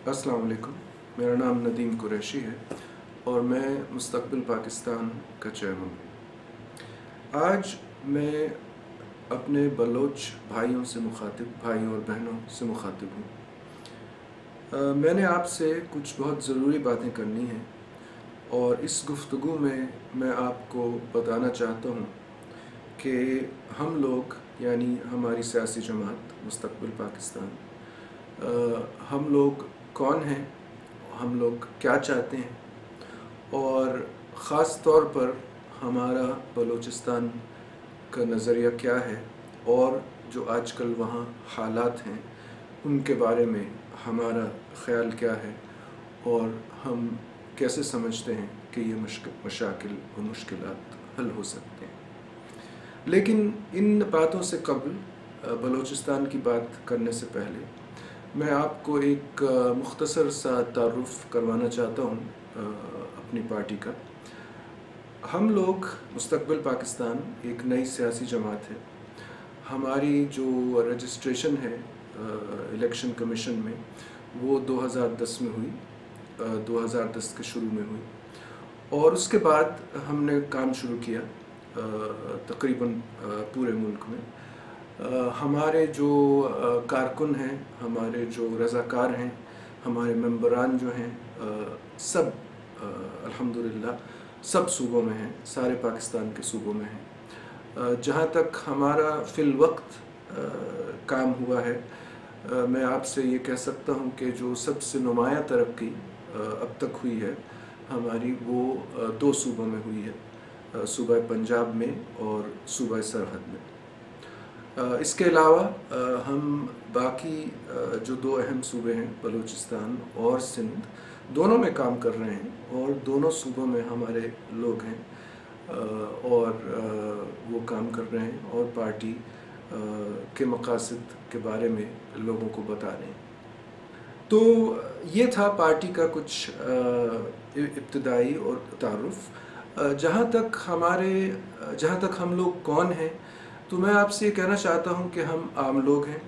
अस्सलाम वालेकुम। मेरा नाम नदीम कुरैशी है और मैं मुस्तक़बिल पाकिस्तान का चेयरमैन हूँ। आज मैं अपने बलोच भाइयों से मुखातिब, भाइयों और बहनों से मुखातिब हूँ। मैंने आपसे कुछ बहुत ज़रूरी बातें करनी हैं और इस गुफ्तगू में मैं आपको बताना चाहता हूँ कि हम लोग यानी हमारी सियासी जमात मुस्तक़बिल पाकिस्तान, हम लोग कौन हैं, हम लोग क्या चाहते हैं और ख़ास तौर पर हमारा बलूचिस्तान का नज़रिया क्या है और जो आजकल वहाँ हालात हैं उनके बारे में हमारा ख़्याल क्या है और हम कैसे समझते हैं कि ये मशाकिल और मुश्किलात हल हो सकते हैं। लेकिन इन बातों से कबल बलूचिस्तान की बात करने से पहले मैं आपको एक मुख्तसर सा तारुफ़ करवाना चाहता हूँ अपनी पार्टी का। हम लोग मुस्तक़बिल पाकिस्तान एक नई सियासी जमात है। हमारी जो रजिस्ट्रेशन है इलेक्शन कमीशन में वो 2010 में हुई, 2010 के शुरू में हुई और उसके बाद हमने काम शुरू किया तकरीबन पूरे मुल्क में। हमारे जो कारकुन हैं, हमारे जो रज़ाकार हैं, हमारे मेंबरान जो हैं, सब अल्हम्दुलिल्लाह सब सूबों में हैं, सारे पाकिस्तान के सूबों में हैं। जहाँ तक हमारा फ़िल वक्त काम हुआ है, मैं आपसे ये कह सकता हूँ कि जो सबसे नुमायाँ तरक्की अब तक हुई है हमारी, वो दो सूबों में हुई है, सूबा पंजाब में और सूबा सरहद में। इसके अलावा हम बाकी जो दो अहम सूबे हैं बलूचिस्तान और सिंध, दोनों में काम कर रहे हैं और दोनों सूबों में हमारे लोग हैं और वो काम कर रहे हैं और पार्टी के मकासद के बारे में लोगों को बता रहे हैं। तो ये था पार्टी का कुछ इब्तिदाई और तारुफ़। जहाँ तक हम लोग कौन हैं, तो मैं आपसे ये कहना चाहता हूँ कि हम आम लोग हैं।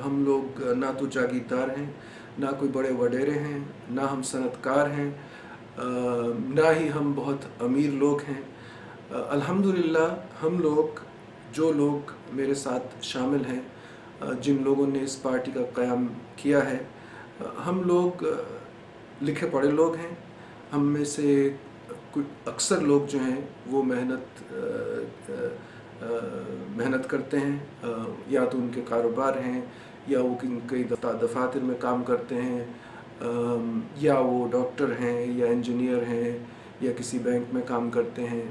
हम लोग ना तो जागीरदार हैं, ना कोई बड़े वडेरे हैं, ना हम सनतकार हैं, ना ही हम बहुत अमीर लोग हैं। अल्हम्दुलिल्लाह हम लोग, जो लोग मेरे साथ शामिल हैं, जिन लोगों ने इस पार्टी का क़याम किया है, हम लोग लिखे पढ़े लोग हैं। हम में से कुछ अक्सर लोग जो हैं वो मेहनत करते हैं, या तो उनके कारोबार हैं या वो कई दफातर में काम करते हैं, या वो डॉक्टर हैं या इंजीनियर हैं या किसी बैंक में काम करते हैं।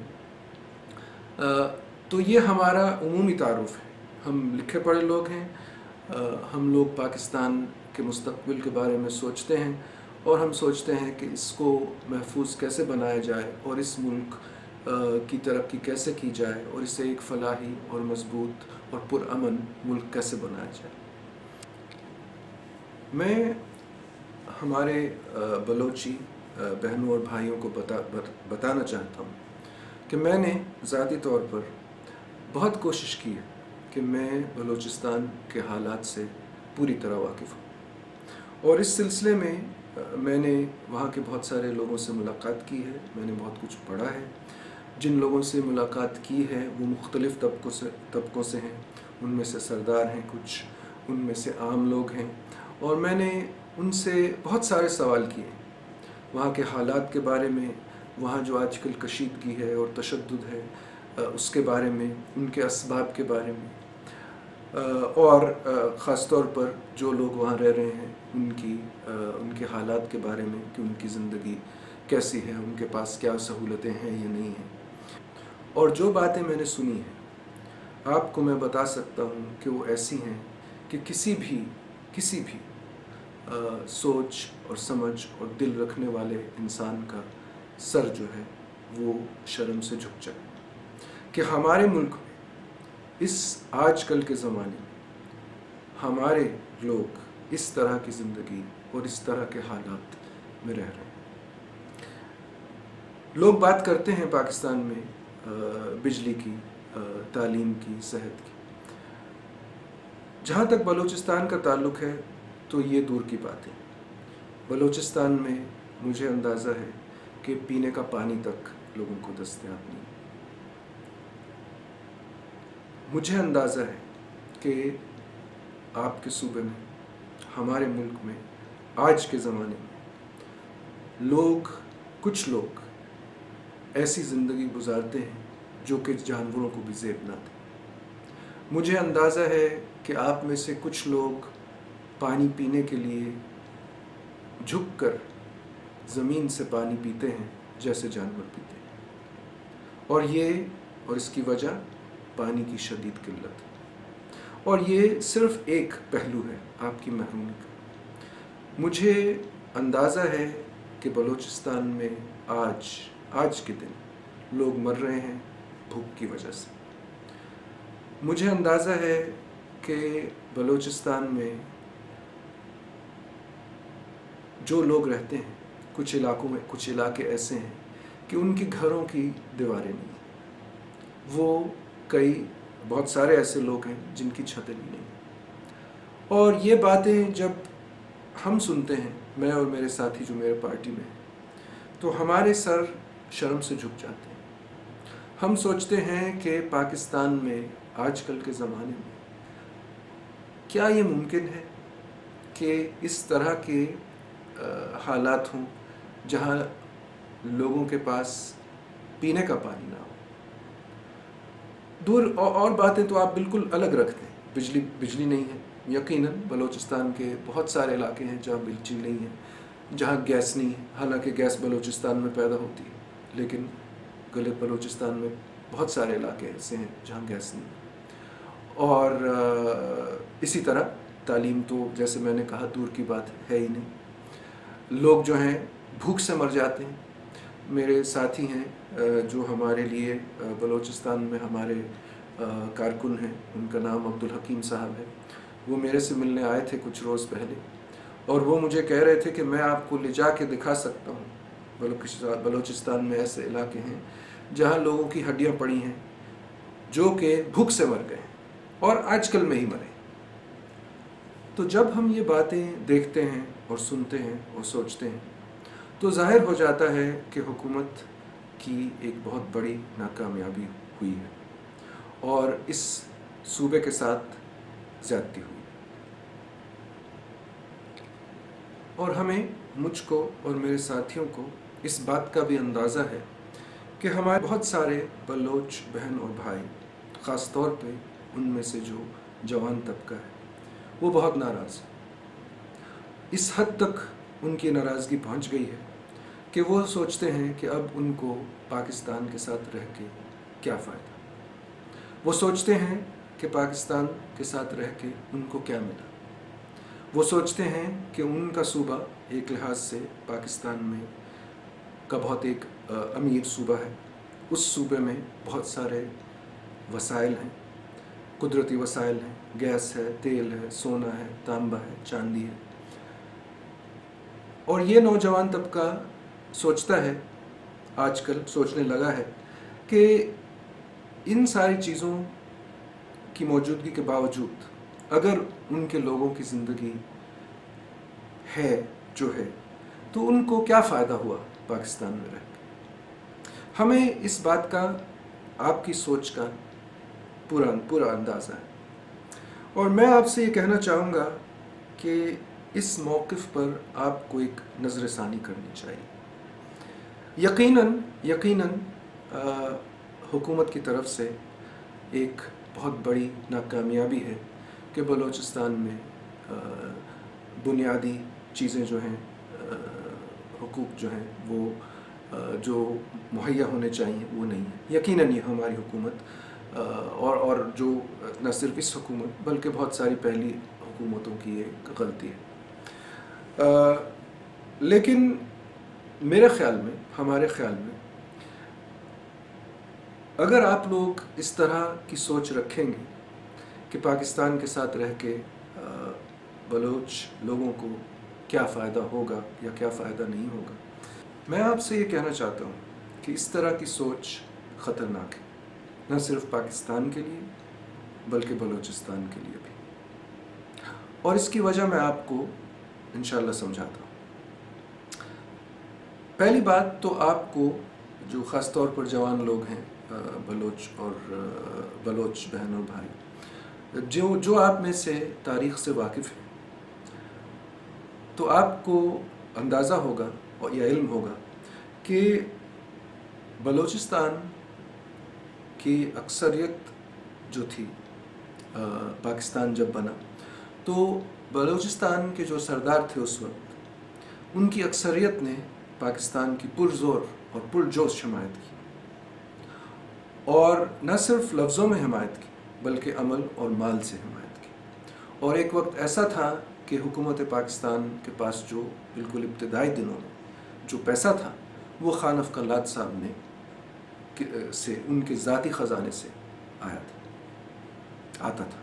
तो ये हमारा उमूमी तारुफ़ है। हम लिखे पढ़े लोग हैं। हम लोग पाकिस्तान के मुस्तक़बिल के बारे में सोचते हैं और हम सोचते हैं कि इसको महफूज कैसे बनाया जाए और इस मुल्क की तरक्की कैसे की जाए और इसे एक फलाही और मजबूत और पुरअमन मुल्क कैसे बनाया जाए। मैं हमारे बलोची बहनों और भाइयों को बताना चाहता हूँ कि मैंने ज़ाती तौर पर बहुत कोशिश की है कि मैं बलूचिस्तान के हालात से पूरी तरह वाकिफ़ हूँ और इस सिलसिले में मैंने वहाँ के बहुत सारे लोगों से मुलाकात की है, मैंने बहुत कुछ पढ़ा है। जिन लोगों से मुलाकात की है वो मुख्तलिफ़ तबकों से हैं, उनमें से सरदार हैं कुछ, उनमें से आम लोग हैं और मैंने उनसे बहुत सारे सवाल किए वहाँ के हालात के बारे में, वहाँ जो आजकल कशीदगी है और तशद्दुद है उसके बारे में, उनके असबाब के बारे में और ख़ास तौर पर जो लोग वहाँ रह रहे हैं उनके हालात के बारे में कि उनकी ज़िंदगी कैसी है, उनके पास क्या सहूलतें हैं या नहीं हैं। और जो बातें मैंने सुनी हैं आपको मैं बता सकता हूँ कि वो ऐसी हैं कि किसी भी सोच और समझ और दिल रखने वाले इंसान का सर जो है वो शर्म से झुक जाए कि हमारे मुल्क में इस आजकल के ज़माने में हमारे लोग इस तरह की ज़िंदगी और इस तरह के हालात में रह रहे हैं। लोग बात करते हैं पाकिस्तान में बिजली की, तालीम की, सेहत की। जहाँ तक बलूचिस्तान का ताल्लुक़ है तो ये दूर की बात है। बलूचिस्तान में मुझे अंदाज़ा है कि पीने का पानी तक लोगों को दस्तयाब नहीं। मुझे अंदाज़ा है कि आपके सूबे में, हमारे मुल्क में आज के ज़माने में कुछ लोग ऐसी ज़िंदगी गुजारते हैं जो कि जानवरों को भी ज़ेब ना दे। मुझे अंदाज़ा है कि आप में से कुछ लोग पानी पीने के लिए झुककर ज़मीन से पानी पीते हैं जैसे जानवर पीते हैं, और इसकी वजह पानी की शदीद किल्लत है। और ये सिर्फ़ एक पहलू है आपकी महरूमी का। मुझे अंदाज़ा है कि बलूचिस्तान में आज के दिन लोग मर रहे हैं भूख की वजह से। मुझे अंदाज़ा है कि बलूचिस्तान में जो लोग रहते हैं, कुछ इलाकों में कुछ इलाके ऐसे हैं कि उनके घरों की दीवारें नहीं, बहुत सारे ऐसे लोग हैं जिनकी छतें भी नहीं। और ये बातें जब हम सुनते हैं, मैं और मेरे साथी जो मेरे पार्टी में हैं, तो हमारे सर शर्म से झुक जाते हैं। हम सोचते हैं कि पाकिस्तान में आजकल के ज़माने में क्या ये मुमकिन है कि इस तरह के हालात हों जहाँ लोगों के पास पीने का पानी ना हो। दूर और बातें तो आप बिल्कुल अलग रखते हैं। बिजली नहीं है, यकीनन बलूचिस्तान के बहुत सारे इलाके हैं जहाँ बिजली नहीं है, जहाँ गैस नहीं है। हालांकि गैस बलूचिस्तान में पैदा होती है, लेकिन गलत बलूचिस्तान में बहुत सारे इलाके ऐसे हैं जहाँ गैस नहीं है। और इसी तरह तालीम तो जैसे मैंने कहा दूर की बात है ही नहीं। लोग जो हैं भूख से मर जाते हैं। मेरे साथी हैं जो हमारे लिए बलूचिस्तान में हमारे कारकुन हैं, उनका नाम अब्दुल हकीम साहब है। वो मेरे से मिलने आए थे कुछ रोज़ पहले, और वो मुझे कह रहे थे कि मैं आपको ले जा के दिखा सकता हूँ, बलूचिस्तान में ऐसे इलाके हैं जहाँ लोगों की हड्डियाँ पड़ी हैं जो कि भूख से मर गए और आजकल में ही मरे। तो जब हम ये बातें देखते हैं और सुनते हैं और सोचते हैं तो ज़ाहिर हो जाता है कि हुकूमत की एक बहुत बड़ी नाकामयाबी हुई है और इस सूबे के साथ ज़्यादती हुई। और मुझको और मेरे साथियों को इस बात का भी अंदाज़ा है कि हमारे बहुत सारे बलोच बहन और भाई, ख़ास तौर पे उनमें से जो जवान तबका है, वो बहुत नाराज़ है। इस हद तक उनकी नाराज़गी पहुंच गई है कि वो सोचते हैं कि अब उनको पाकिस्तान के साथ रह के क्या फ़ायदा। वो सोचते हैं कि पाकिस्तान के साथ रह के उनको क्या मिला। वो सोचते हैं कि उनका सूबा एक लिहाज से पाकिस्तान में का बहुत एक अमीर सूबा है। उस सूबे में बहुत सारे वसाइल हैं, कुदरती वसाइल हैं, गैस है, तेल है, सोना है, तांबा है, चांदी है। और ये नौजवान तबका सोचता है, आजकल सोचने लगा है कि इन सारी चीज़ों की मौजूदगी के बावजूद अगर उनके लोगों की ज़िंदगी है जो है तो उनको क्या फ़ायदा हुआ पाकिस्तान में रह के। हमें इस बात का, आपकी सोच का पूरा अंदाज़ा है। और मैं आपसे ये कहना चाहूँगा कि इस मौक़िफ़ पर आपको एक नज़रसानी करनी चाहिए। यकीनन हुकूमत की तरफ से एक बहुत बड़ी नाकामयाबी है कि बलूचिस्तान में बुनियादी चीज़ें जो हैं, हुकूक जो हैं, वो जो मुहैया होने चाहिए वो नहीं है। यकीनन ये हमारी हुकूमत और जो न सिर्फ इस हुकूमत बल्कि बहुत सारी पहली हुकूमतों की ये गलती है। लेकिन मेरे ख़्याल में, हमारे ख़्याल में, अगर आप लोग इस तरह की सोच रखेंगे कि पाकिस्तान के साथ रह के बलोच लोगों को क्या फ़ायदा होगा या क्या फ़ायदा नहीं होगा, मैं आपसे ये कहना चाहता हूँ कि इस तरह की सोच ख़तरनाक है, न सिर्फ पाकिस्तान के लिए बल्कि बलूचिस्तान के लिए भी। और इसकी वजह मैं आपको इंशाअल्लाह समझाता हूँ। پہلی بات تو آپ کو جو خاص طور پر جوان لوگ ہیں، بلوچ بہن اور بھائی، جو آپ میں سے تاریخ سے واقف ہیں، تو آپ کو اندازہ ہوگا اور یہ علم ہوگا کہ بلوچستان کی اکثریت جو تھی، پاکستان جب بنا تو بلوچستان کے جو سردار تھے اس وقت، ان کی اکثریت نے پاکستان کی پرزور اور پرجوش حمایت کی، اور نہ صرف لفظوں میں حمایت کی بلکہ عمل اور مال سے حمایت کی۔ اور ایک وقت ایسا تھا کہ حکومت پاکستان کے پاس جو بالکل ابتدائی دنوں میں جو پیسہ تھا وہ خان افقر لات صاحب نے سے ان کے ذاتی خزانے سے آتا تھا۔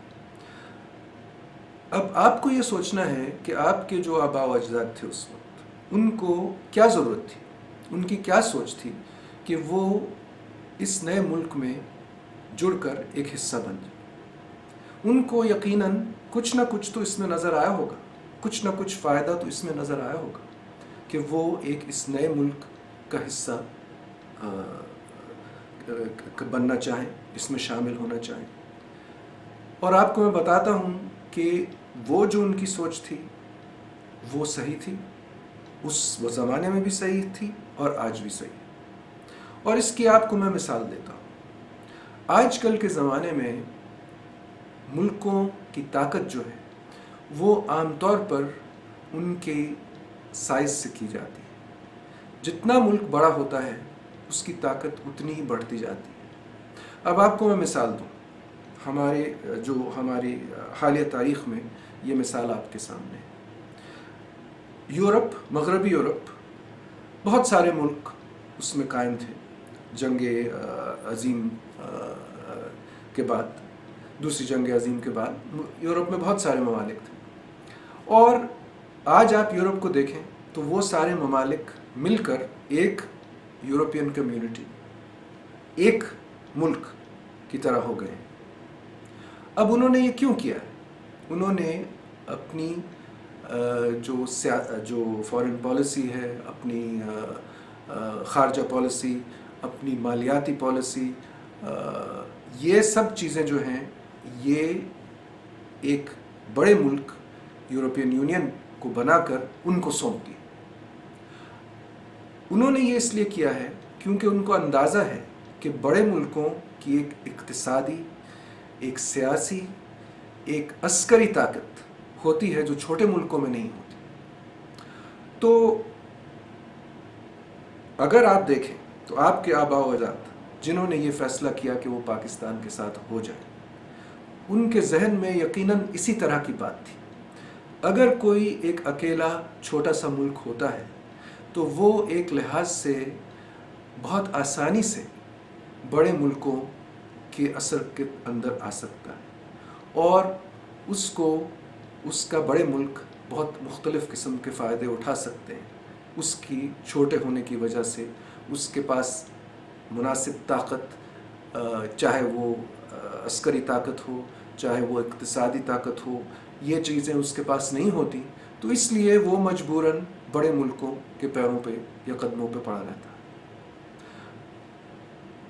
اب آپ کو یہ سوچنا ہے کہ آپ کے جو آباء و اجداد تھے اس وقت، ان کو کیا ضرورت تھی، ان کی کیا سوچ تھی کہ وہ اس نئے ملک میں جڑ کر ایک حصہ بن جائے۔ ان کو یقیناً کچھ نہ کچھ تو اس میں نظر آیا ہوگا، کچھ نہ کچھ فائدہ تو اس میں نظر آیا ہوگا کہ وہ ایک اس نئے ملک کا حصہ بننا چاہیں، اس میں شامل ہونا چاہیں۔ اور آپ کو میں بتاتا ہوں کہ وہ جو ان کی سوچ تھی وہ صحیح تھی، اس زمانے میں بھی صحیح تھی اور آج بھی صحیح ہے۔ اور اس کی آپ کو میں مثال دیتا ہوں۔ آج کل کے زمانے میں ملکوں کی طاقت جو ہے وہ عام طور پر ان کے سائز سے کی جاتی ہے۔ جتنا ملک بڑا ہوتا ہے اس کی طاقت اتنی ہی بڑھتی جاتی ہے۔ اب آپ کو میں مثال دوں، ہماری حالیہ تاریخ میں یہ مثال آپ کے سامنے ہے۔ یورپ، مغربی یورپ، بہت سارے ملک اس میں قائم تھے۔ جنگ عظیم کے بعد، دوسری جنگ عظیم کے بعد یورپ میں بہت سارے ممالک تھے، اور آج آپ یورپ کو دیکھیں تو وہ سارے ممالک مل کر ایک یورپین کمیونٹی، ایک ملک کی طرح ہو گئے ہیں۔ اب انہوں نے یہ کیوں کیا ہے؟ انہوں نے اپنی جو فارن پالیسی ہے، اپنی خارجہ پالیسی، اپنی مالیاتی پالیسی، یہ سب چیزیں جو ہیں یہ ایک بڑے ملک یورپین یونین کو بنا کر ان کو سونپ دی۔ انہوں نے یہ اس لیے کیا ہے کیونکہ ان کو اندازہ ہے کہ بڑے ملکوں کی ایک اقتصادی، ایک سیاسی، ایک عسکری طاقت ہوتی ہے جو چھوٹے ملکوں میں نہیں ہوتی۔ تو اگر آپ دیکھیں تو آپ کے آباء و اجداد جنہوں نے یہ فیصلہ کیا کہ وہ پاکستان کے ساتھ ہو جائے، ان کے ذہن میں یقیناً اسی طرح کی بات تھی۔ اگر کوئی ایک اکیلا چھوٹا سا ملک ہوتا ہے تو وہ ایک لحاظ سے بہت آسانی سے بڑے ملکوں کے اثر کے اندر آ سکتا ہے، اور اس کا بڑے ملک بہت مختلف قسم کے فائدے اٹھا سکتے ہیں۔ اس کی چھوٹے ہونے کی وجہ سے اس کے پاس مناسب طاقت، چاہے وہ عسکری طاقت ہو، چاہے وہ اقتصادی طاقت ہو، یہ چیزیں اس کے پاس نہیں ہوتی، تو اس لیے وہ مجبوراً بڑے ملکوں کے پیروں پہ یا قدموں پہ پڑا رہتا ہے۔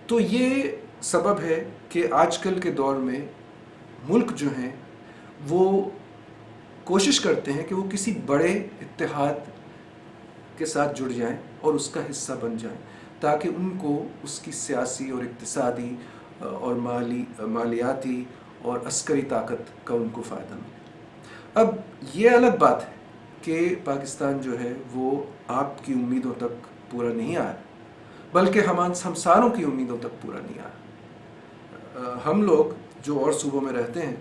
تو یہ سبب ہے کہ آج کل کے دور میں ملک جو ہیں وہ کوشش کرتے ہیں کہ وہ کسی بڑے اتحاد کے ساتھ جڑ جائیں اور اس کا حصہ بن جائیں، تاکہ ان کو اس کی سیاسی اور اقتصادی اور مالیاتی اور عسکری طاقت کا ان کو فائدہ ملے۔ اب یہ الگ بات ہے کہ پاکستان جو ہے وہ آپ کی امیدوں تک پورا نہیں آیا، بلکہ ہم ساروں کی امیدوں تک پورا نہیں آیا۔ ہم لوگ جو اور صوبوں میں رہتے ہیں،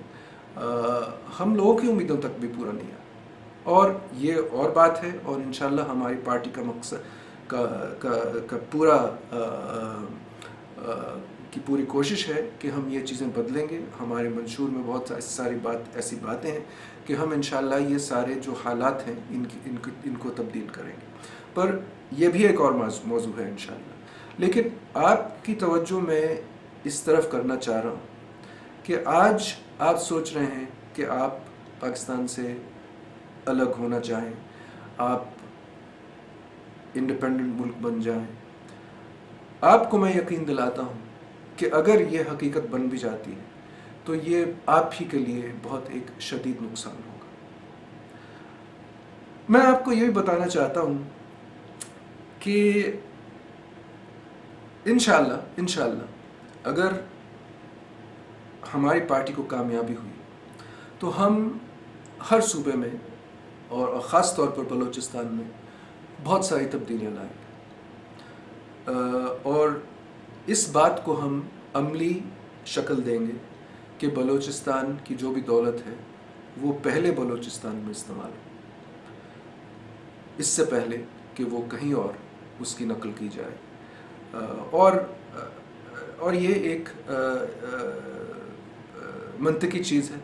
ہم لوگوں کی امیدوں تک بھی پورا نہیں آیا، اور یہ اور بات ہے، اور انشاءاللہ ہماری پارٹی کا مقصد کا پوری کوشش ہے کہ ہم یہ چیزیں بدلیں گے۔ ہمارے منشور میں بہت ساری ایسی باتیں ہیں کہ ہم انشاءاللہ یہ سارے جو حالات ہیں ان کو تبدیل کریں گے، پر یہ بھی ایک اور موضوع ہے انشاءاللہ۔ لیکن آپ کی توجہ میں اس طرف کرنا چاہ رہا ہوں کہ آج آپ سوچ رہے ہیں کہ آپ پاکستان سے الگ ہونا چاہیں، آپ इंडिपेंडेंट मुल्क बन जाए। आपको मैं यकीन दिलाता हूँ कि अगर ये हकीकत बन भी जाती है तो ये आप ही के लिए बहुत एक शदीद नुकसान होगा। मैं आपको ये भी बताना चाहता हूँ कि इंशाअल्लाह अगर हमारी पार्टी को कामयाबी हुई तो हम हर सूबे में और ख़ास तौर पर बलूचिस्तान में बहुत सारी तब्दीलियाँ लाएंगे, और इस बात को हम अमली शक्ल देंगे कि बलूचिस्तान की जो भी दौलत है वो पहले बलूचिस्तान में इस्तेमाल हो, इससे पहले कि वो कहीं और उसकी नकल की जाए। और ये एक मंतकी चीज़ है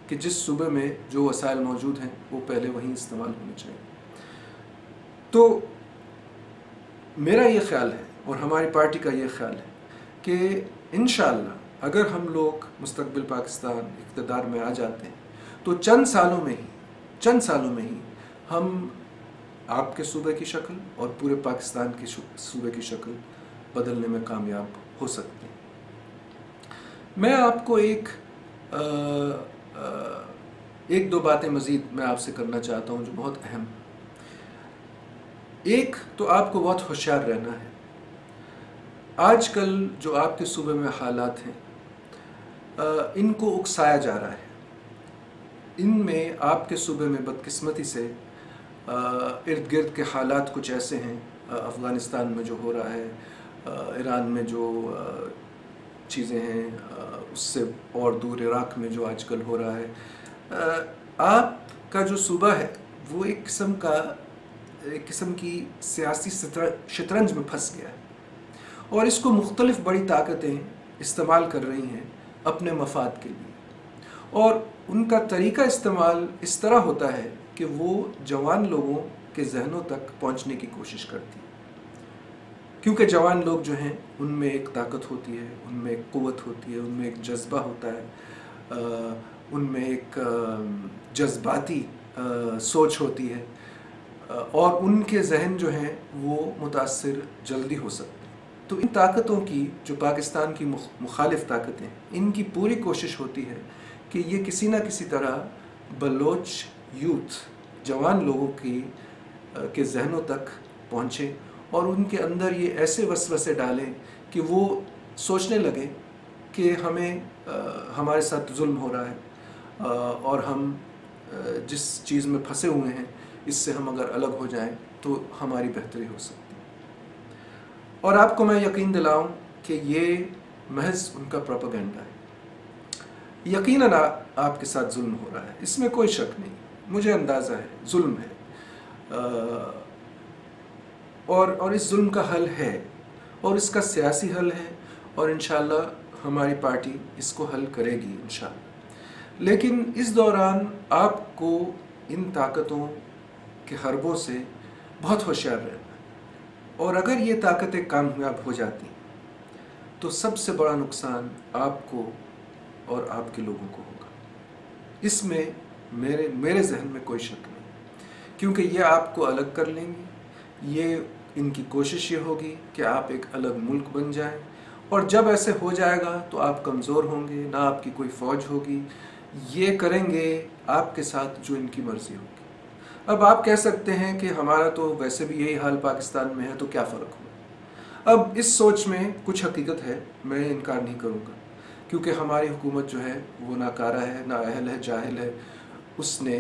कि जिस सूबे में जो वसाइल मौजूद हैं वो पहले वहीं इस्तेमाल होने चाहिए। तो मेरा ये ख़्याल है और हमारी पार्टी का ये ख़्याल है कि इंशाअल्लाह अगर हम लोग मुस्तक़बिल पाकिस्तान इक़्तिदार में आ जाते हैं तो चंद सालों में ही हम आपके सूबे की शक्ल और पूरे पाकिस्तान के सूबे की शक्ल बदलने में कामयाब हो सकते हैं। मैं आपको एक दो बातें मज़ीद मैं आपसे करना चाहता हूँ जो बहुत अहम है। एक तो आपको बहुत होशियार रहना है। आजकल जो आपके सूबे में हालात हैं इनको उकसाया जा रहा है। इनमें आपके सूबे में बदकिस्मती से इर्द गिर्द के हालात कुछ ऐसे हैं, अफ़गानिस्तान में जो हो रहा है, ईरान में जो चीज़ें हैं, उससे और दूर इराक़ में जो आजकल हो रहा है। आपका जो सूबा है वो एक किस्म की सियासी शतरंज में फंस गया है और इसको मुख्तलिफ बड़ी ताकतें इस्तेमाल कर रही हैं अपने मफाद के लिए, और उनका तरीका इस्तेमाल इस तरह होता है कि वो जवान लोगों के जहनों तक पहुंचने की कोशिश करती है, क्योंकि जवान लोग जो हैं उनमें एक ताकत होती है, उनमें एक क़ुव्वत होती है, उनमें एक जज्बा होता है, उनमें एक जज्बाती सोच होती है, और उनके जहन जो हैं वो मुतासिर जल्दी हो सकते हैं। तो इन ताकतों की, जो पाकिस्तान की मुखालिफ ताकतें, इनकी पूरी कोशिश होती है कि ये किसी न किसी तरह बलोच यूथ, जवान लोगों के जहनों तक पहुँचे और उनके अंदर ये ऐसे वसवसे डालें कि वो सोचने लगे कि हमारे साथ जुल्म हो रहा है और हम जिस चीज़ में फंसे हुए हैं इससे हम अगर अलग हो जाएं तो हमारी बेहतरी हो सकती है। और आपको मैं यकीन दिलाऊं कि ये महज उनका प्रोपेगेंडा है। यकीनन आपके साथ जुल्म हो रहा है, इसमें कोई शक नहीं, मुझे अंदाज़ा है जुल्म है, और इस जुल्म का हल है और इसका सियासी हल है, और इंशाअल्लाह हमारी पार्टी इसको हल करेगी इंशाअल्लाह। लेकिन इस दौरान आपको इन ताकतों के हरबों से बहुत होशियार रहना है, और अगर ये ताकतें कामयाब हो जाती तो सबसे बड़ा नुकसान आपको और आपके लोगों को होगा। इसमें मेरे जहन में कोई शक नहीं, क्योंकि ये आपको अलग कर लेंगी। ये इनकी कोशिश ये होगी कि आप एक अलग मुल्क बन जाएं, और जब ऐसे हो जाएगा तो आप कमज़ोर होंगे, ना आपकी कोई फ़ौज होगी। ये करेंगे आपके साथ जो इनकी मर्ज़ी होगी। अब आप कह सकते हैं कि हमारा तो वैसे भी यही हाल पाकिस्तान में है, तो क्या फ़र्क हुआ। अब इस सोच में कुछ हकीकत है, मैं इनकार नहीं करूँगा, क्योंकि हमारी हुकूमत जो है वो नाकारा है, नाअहल है, जाहिल है। उसने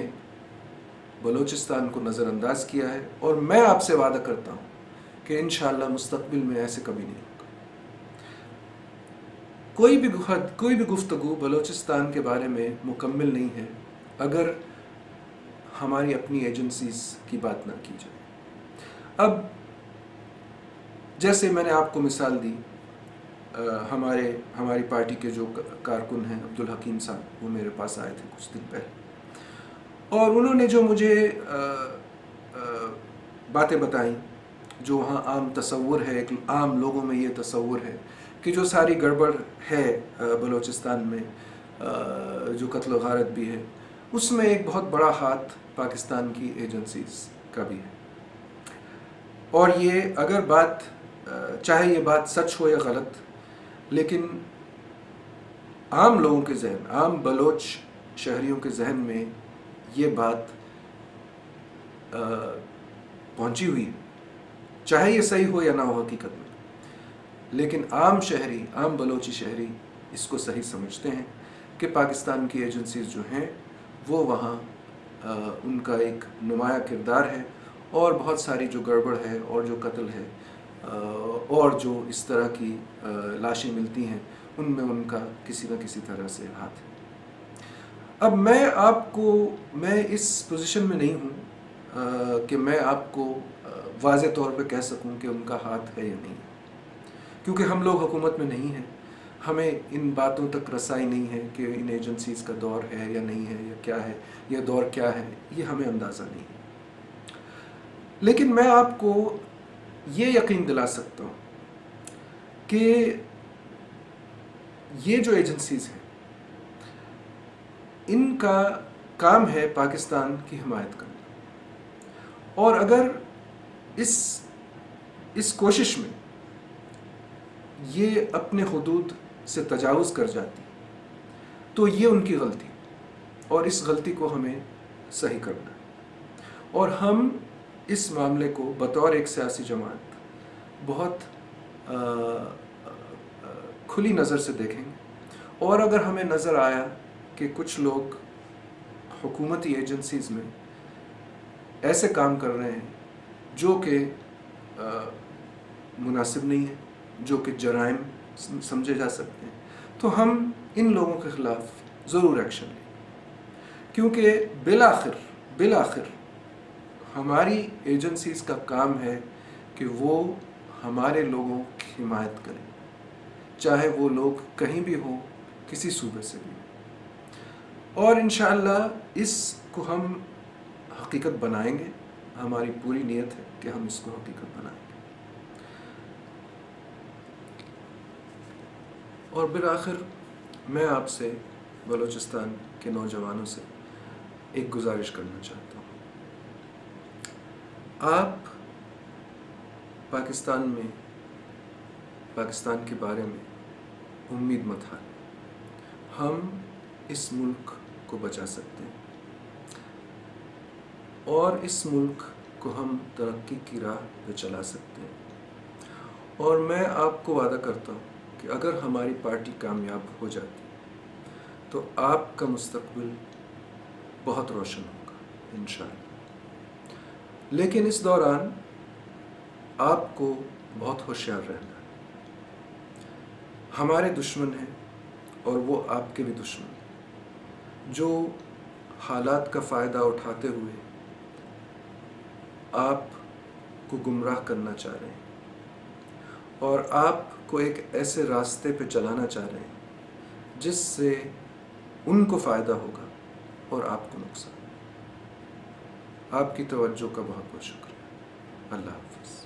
बलूचिस्तान को नज़रअंदाज किया है, और मैं आपसे वादा करता हूँ कि इंशाअल्लाह मुस्तक़बिल में ऐसे कभी नहीं होगा। कोई भी गुफ्तगू बलूचिस्तान के बारे में मुकम्मल नहीं है अगर हमारी अपनी एजेंसीज़ की बात ना की जाए। अब जैसे मैंने आपको मिसाल दी, हमारी पार्टी के जो कारकुन हैं अब्दुल हकीम साहब, वो मेरे पास आए थे कुछ दिन पहले, और उन्होंने जो मुझे बातें बताई, जो वहाँ आम तसव्वुर है, एक आम लोगों में ये तसव्वुर है कि जो सारी गड़बड़ है बलूचिस्तान में, जो कत्ल व गारत भी है, उसमें एक बहुत बड़ा हाथ पाकिस्तान की एजेंसीज़ का भी है। اور یہ اگر بات چاہے یہ بات سچ ہو یا غلط، لیکن عام لوگوں کے ذہن، عام بلوچ شہریوں کے ذہن میں یہ بات پہنچی ہوئی ہے، چاہے یہ صحیح ہو یا نہ ہو حقیقت میں، لیکن عام شہری، عام بلوچی شہری اس کو صحیح سمجھتے ہیں کہ پاکستان کی ایجنسیز جو ہیں وہ وہاں ان کا ایک نمایاں کردار ہے، اور بہت ساری جو گڑبڑ ہے اور جو قتل ہے اور جو اس طرح کی لاشیں ملتی ہیں ان میں ان کا کسی نہ کسی طرح سے ہاتھ ہے۔ اب میں اس پوزیشن میں نہیں ہوں کہ میں آپ کو واضح طور پہ کہہ سکوں کہ ان کا ہاتھ ہے یا نہیں، کیونکہ ہم لوگ حکومت میں نہیں ہیں، ہمیں ان باتوں تک رسائی نہیں ہے کہ ان ایجنسیز کا دور ہے یا نہیں ہے یا کیا ہے، یہ دور کیا ہے، یہ ہمیں اندازہ نہیں ہے۔ لیکن میں آپ کو یہ یقین دلا سکتا ہوں کہ یہ جو ایجنسیز ہیں ان کا کام ہے پاکستان کی حمایت کرنا، اور اگر اس کوشش میں یہ اپنے حدود سے تجاوز کر جاتی تو یہ ان کی غلطی، اور اس غلطی کو ہمیں صحیح کرنا ہے، اور ہم اس معاملے کو بطور ایک سیاسی جماعت بہت کھلی نظر سے دیکھیں گے، اور اگر ہمیں نظر آیا کہ کچھ لوگ حکومتی ایجنسیز میں ایسے کام کر رہے ہیں جو کہ مناسب نہیں ہے، جو کہ جرائم سمجھے جا سکتے ہیں، تو ہم ان لوگوں کے خلاف ضرور ایکشن لیں، کیونکہ بالآخر ہماری ایجنسیز کا کام ہے کہ وہ ہمارے لوگوں کی حمایت کریں، چاہے وہ لوگ کہیں بھی ہوں، کسی صوبے سے بھی ہوں، اور انشاءاللہ اس کو ہم حقیقت بنائیں گے۔ ہماری پوری نیت ہے کہ ہم اس کو حقیقت بنائیں گے۔ اور بالآخر میں آپ سے، بلوچستان کے نوجوانوں سے ایک گزارش کرنا چاہتا ہوں۔ آپ پاکستان کے بارے میں امید مت ہاریں، ہم اس ملک کو بچا سکتے ہیں، اور اس ملک کو ہم ترقی کی راہ پہ چلا سکتے ہیں، اور میں آپ کو وعدہ کرتا ہوں کہ اگر ہماری پارٹی کامیاب ہو جاتی تو آپ کا مستقبل بہت روشن ہوگا انشاءاللہ۔ لیکن اس دوران آپ کو بہت ہوشیار رہنا ہے۔ ہمارے دشمن ہیں اور وہ آپ کے بھی دشمن ہیں، جو حالات کا فائدہ اٹھاتے ہوئے آپ کو گمراہ کرنا چاہ رہے ہیں، اور آپ کو ایک ایسے راستے پہ چلانا چاہ رہے ہیں جس سے ان کو فائدہ ہوگا اور آپ کو نقصان۔ آپ کی توجہ کا بہت بہت شکریہ۔ اللہ حافظ۔